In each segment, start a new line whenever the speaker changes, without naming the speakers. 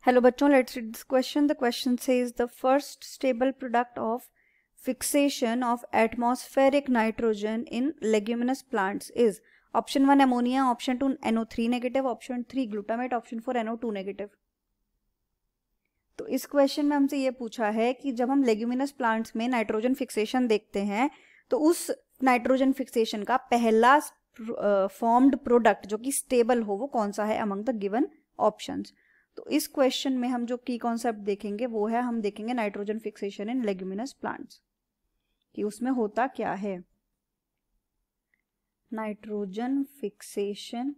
Hello बच्चों, let's read this question. The question says the first stable product of fixation of atmospheric nitrogen in leguminous plants is option 1 ammonia, option 2 NO3 negative, option 3 glutamate, option 4 NO2 negative. तो इस question में हमसे ये पूछा है कि जब हम लेग्यूमिनस प्लांट्स में नाइट्रोजन फिक्सेशन देखते हैं तो उस नाइट्रोजन फिक्सेशन का पहला फॉर्म्ड प्रोडक्ट जो कि स्टेबल हो वो कौन सा है अमंग द गिवन ऑप्शंस. तो इस क्वेश्चन में हम जो की कॉन्सेप्ट देखेंगे वो है, हम देखेंगे नाइट्रोजन फिक्सेशन इन लेग्यूमिनस प्लांट्स कि उसमें होता क्या है. नाइट्रोजन फिक्सेशन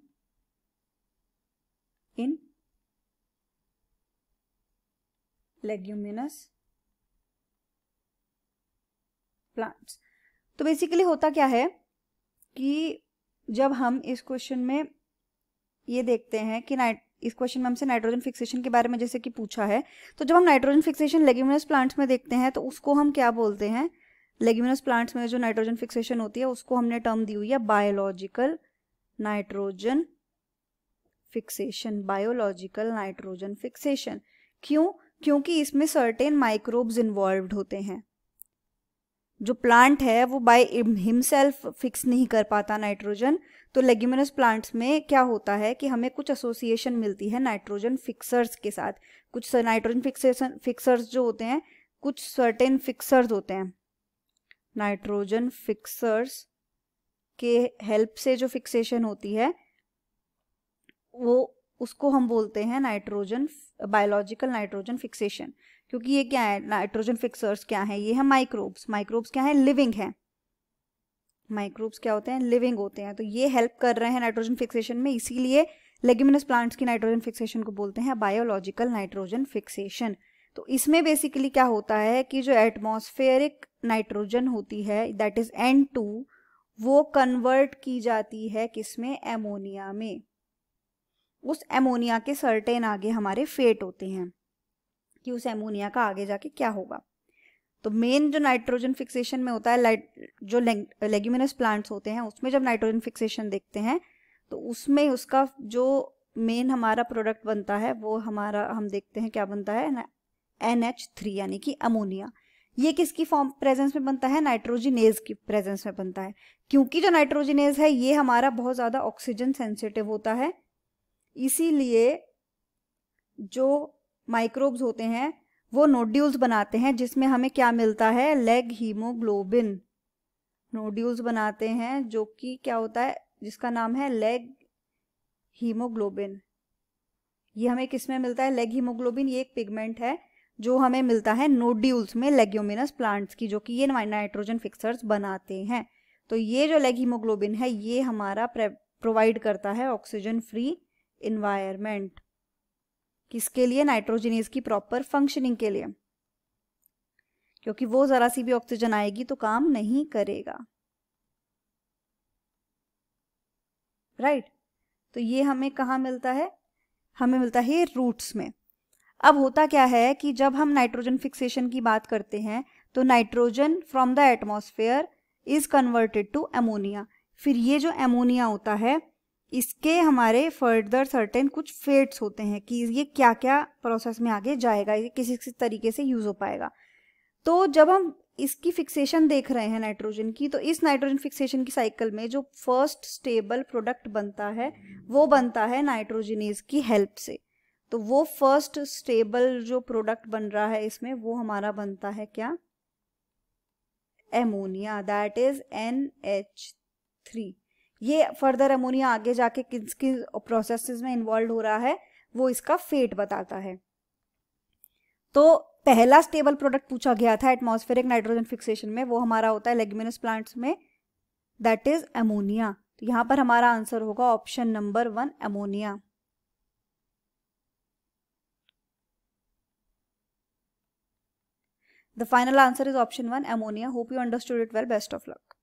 इन लेग्यूमिनस प्लांट्स. तो बेसिकली होता क्या है कि जब हम इस क्वेश्चन में ये देखते हैं कि इस क्वेश्चन में हमसे नाइट्रोजन फिक्सेशन के बारे में जैसे कि पूछा है, तो जब हम नाइट्रोजन फिक्सेशन लेग्यूमिनस प्लांट्स में देखते हैं तो उसको हम क्या बोलते हैं. लेग्यूमिनस प्लांट्स में जो नाइट्रोजन फिक्सेशन होती है उसको हमने टर्म दी हुई है biological nitrogen fixation. Biological nitrogen fixation क्यों? क्योंकि इसमें सर्टेन माइक्रोब्स इन्वॉल्व्ड होते हैं. जो प्लांट है वो बाय हिमसेल्फ फिक्स नहीं कर पाता नाइट्रोजन. तो लेग्यूमिनस प्लांट्स में क्या होता है कि हमें कुछ एसोसिएशन मिलती है नाइट्रोजन फिक्सर्स के साथ. कुछ नाइट्रोजन फिक्सर्स जो होते हैं, कुछ सर्टेन फिक्सर्स होते हैं. नाइट्रोजन फिक्सर्स के हेल्प से जो फिक्सेशन होती है वो उसको हम बोलते हैं नाइट्रोजन बायोलॉजिकल नाइट्रोजन फिक्सेशन. क्योंकि ये क्या है, नाइट्रोजन फिक्सर्स क्या है, ये है माइक्रोब्स. माइक्रोब्स क्या है, लिविंग है. माइक्रोब्स क्या होते हैं, लिविंग होते हैं. तो ये हेल्प कर रहे हैं नाइट्रोजन फिक्सेशन में, इसीलिए लेग्यूमिनस प्लांट्स की नाइट्रोजन फिक्सेशन को बोलते हैं बायोलॉजिकल नाइट्रोजन फिक्सेशन. तो इसमें बेसिकली क्या होता है कि जो एटमॉस्फेरिक नाइट्रोजन होती है दैट इज N2, वो कन्वर्ट की जाती है किसमें, एमोनिया में. उस एमोनिया के सर्टेन आगे हमारे फेट होते हैं कि उस एमोनिया का आगे जाके क्या होगा. तो मेन जो नाइट्रोजन फिक्सेशन में होता है, जो लेग्यूमिनस प्लांट्स होते हैं उसमें जब नाइट्रोजन फिक्सेशन देखते हैं तो उसमें उसका जो मेन हमारा प्रोडक्ट बनता है वो हमारा, हम देखते हैं क्या बनता है, NH3 यानी कि अमोनिया. ये किसकी फॉर्म प्रेजेंस में बनता है, नाइट्रोजिनेज की प्रेजेंस में बनता है. क्योंकि जो नाइट्रोजिनेज है ये हमारा बहुत ज्यादा ऑक्सीजन सेंसिटिव होता है, इसीलिए जो माइक्रोब्स होते हैं वो नोड्यूल्स बनाते हैं जिसमें हमें क्या मिलता है, लेग हीमोग्लोबिन. नोड्यूल्स बनाते हैं जो कि क्या होता है, जिसका नाम है लेग हीमोग्लोबिन. ये हमें किसमें मिलता है, लेग हीमोग्लोबिन. ये एक पिगमेंट है जो हमें मिलता है नोड्यूल्स में लेग्यूमिनस प्लांट्स की, जो कि ये नाइट्रोजन फिक्सर्स बनाते हैं. तो ये जो लेग हीमोग्लोबिन है ये हमारा प्रोवाइड करता है ऑक्सीजन फ्री इन्वायरमेंट. किसके लिए, नाइट्रोजिनेज की प्रॉपर फंक्शनिंग के लिए. क्योंकि वो जरा सी भी ऑक्सीजन आएगी तो काम नहीं करेगा. राइट. तो ये हमें कहाँ मिलता है, हमें मिलता है रूट्स में. अब होता क्या है कि जब हम नाइट्रोजन फिक्सेशन की बात करते हैं तो nitrogen from the atmosphere is converted to ammonia. फिर ये जो अमोनिया होता है इसके हमारे फर्दर सर्टेन कुछ फेट्स होते हैं कि ये क्या क्या प्रोसेस में आगे जाएगा, ये किसी किसी तरीके से यूज हो पाएगा. तो जब हम इसकी फिक्सेशन देख रहे हैं नाइट्रोजन की, तो इस नाइट्रोजन फिक्सेशन की साइकिल में जो फर्स्ट स्टेबल प्रोडक्ट बनता है वो बनता है नाइट्रोजिनेज की हेल्प से. तो वो फर्स्ट स्टेबल जो प्रोडक्ट बन रहा है इसमें वो हमारा बनता है क्या, एमोनिया. That is NH3. ये फर्दर अमोनिया आगे जाके किसकी प्रोसेसेस में इन्वॉल्व हो रहा है वो इसका फेट बताता है. तो पहला स्टेबल प्रोडक्ट पूछा गया था एटमॉस्फेरिक नाइट्रोजन फिक्सेशन में, वो हमारा होता है लेग्यूमिनस प्लांट्स में, दैट इज अमोनिया. तो यहां पर हमारा आंसर होगा option number 1 ammonia. The final answer is option 1 ammonia. Hope you understood it well. Best of luck.